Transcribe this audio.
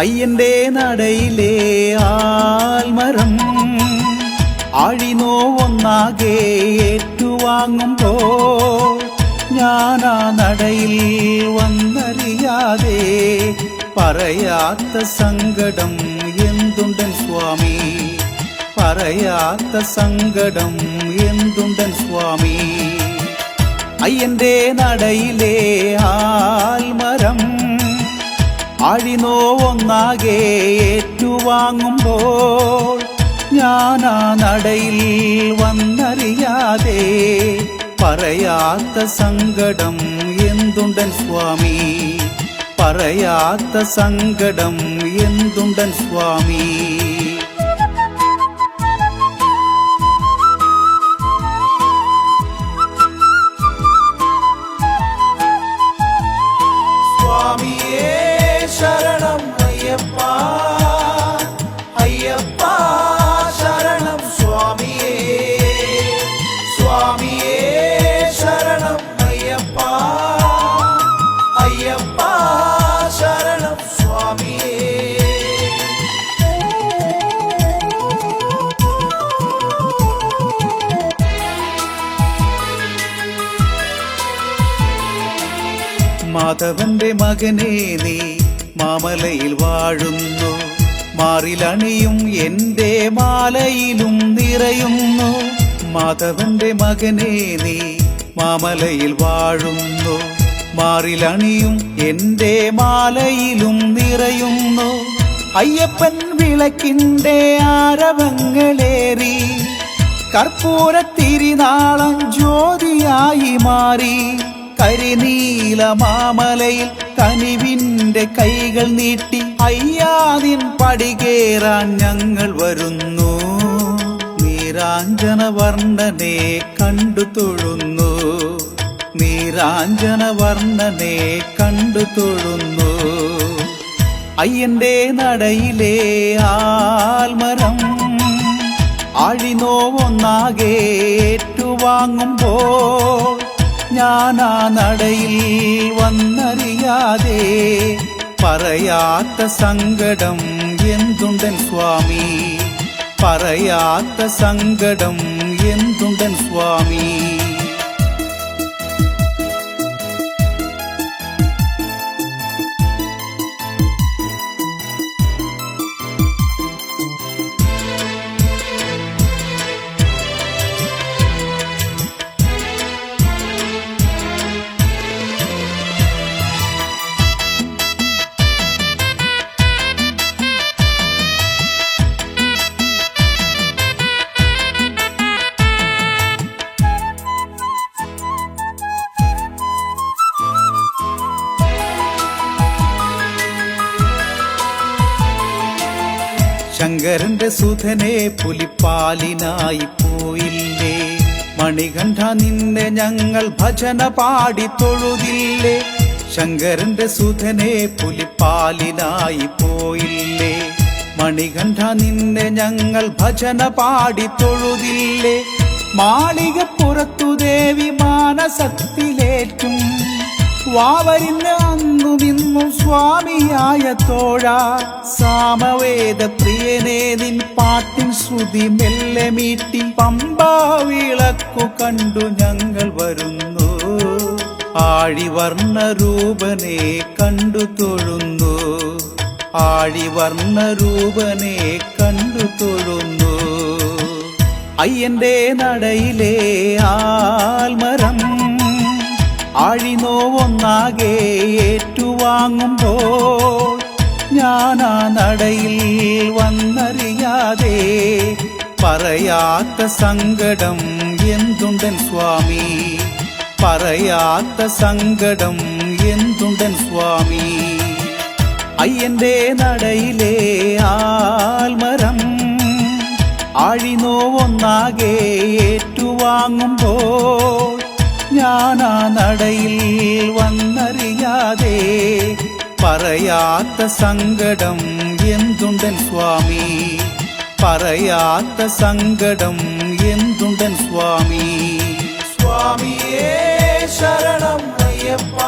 അയ്യന്റെ നടയിലെ ആൽമരം ആഴിനോവൊന്നാകെ ഏറ്റുവാങ്ങുമ്പോൾ ഞാനാ നടയിൽ വന്നറിയാതെ പറയാത്ത സങ്കടം എന്തുണ്ടൻ സ്വാമി, പറയാത്ത സങ്കടം എന്തുണ്ടൻ സ്വാമി. അയ്യന്റെ നടയിലെ ആൽമരം ആഴിനോവൊന്നാകെ ഏറ്റുവാങ്ങുമ്പോൾ ഞാനാ നടയിൽ വന്നറിയാതെ പറയാത്ത സങ്കടം എന്തുണ്ടൻ സ്വാമി, പറയാത്ത സങ്കടം എന്തുണ്ടൻ സ്വാമി. സ്വാമിയേ ശരണം അയ്യപ്പ, അയ്യപ്പ ശരണം സ്വാമിയേ, സ്വാമിയേ ശരണം അയ്യപ്പ, അയ്യപ്പ ശരണം സ്വാമിയേ. മാധവന്റെ മകനെ നീ മാമലയിൽ വാഴുന്നു, മാറിലണിയും എൻ്റെ മാലയിലും നിറയുന്നു. മാധവന്റെ മകനെ നീ മാമലയിൽ വാഴുന്നു, മാറിലണിയും എൻ്റെ മാലയിലും നിറയുന്നു. അയ്യപ്പൻ വിളക്കിൻ്റെ ആരവങ്ങളേറി കർപ്പൂരത്തിരിനാളം ജ്യോതിയായി മാറി. കരിനീല മാമലയിൽ കനിവിൻ്റെ കൈകൾ നീട്ടി അയ്യാതിൻ പടികേറാൻ ഞങ്ങൾ വരുന്നു. നീരാഞ്ജന വർണ്ണനെ കണ്ടു തൊഴുന്നു, നീരാഞ്ജന വർണ്ണനെ കണ്ടു തൊഴുന്നു. അയ്യന്റെ നടയിലെ ആൽമരം ആഴിനോവൊന്നാകെ ഏറ്റുവാങ്ങുമ്പോൾ ഞാനാ നടയിൽ വന്നറിയാതെ പറയാത്ത സങ്കടം എന്തുണ്ടൻ സ്വാമി, പറയാത്ത സങ്കടം എന്തുണ്ടൻ സ്വാമി. ശങ്കരന്റെ സുധനെ പുലിപ്പാലിനായി പോയില്ലേ, മണികണ്ഠ നിന്നെ ഞങ്ങൾ ഭജന പാടി തൊഴുതില്ലേ. ശങ്കരന്റെ സുധനെ പുലിപ്പാലിനായി പോയില്ലേ, മണികണ്ഠ നിന്നെ ഞങ്ങൾ ഭജന പാടി തൊഴുതില്ലേ. മാളികപ്പുറത്തു ദേവി മാനസത്തിലേറ്റും വാവരിന് അന്നുമിന്നും സ്വാമിയായ തോഴ. സാമവേദ പ്രിയനെ നിൻ പാട്ടിൻ ശ്രുതി മെല്ലെ മീട്ടി പമ്പാ വിളക്കു കണ്ടു ഞങ്ങൾ വരുന്നു. ആഴിവർണ്ണ രൂപനെ കണ്ടു തൊഴുന്നു, ആഴിവർണ്ണ രൂപനെ കണ്ടു തൊഴുന്നു. അയ്യന്റെ നടയിലെ ആൽമരം ആഴിനോവൊന്നാകെ ഏറ്റുവാങ്ങുമ്പോൾ ഞാനാ നടയിൽ വന്നറിയാതെ പറയാത്ത സങ്കടം എന്തുണ്ടൻ സ്വാമി, പറയാത്ത സങ്കടം എന്തുണ്ടൻ സ്വാമി. അയ്യന്റെ നടയിലെ ആൽമരം ആഴിനോവൊന്നാകെ ഏറ്റുവാങ്ങുമ്പോൾ ഞാനാ നടയിൽ വന്നറിയാതെ പറയാത്ത സങ്കടം എന്തുണ്ടൻ സ്വാമി, പറയാത്ത സങ്കടം എന്തുണ്ടൻ സ്വാമി. സ്വാമിയേ ശരണം അയ്യപ്പ.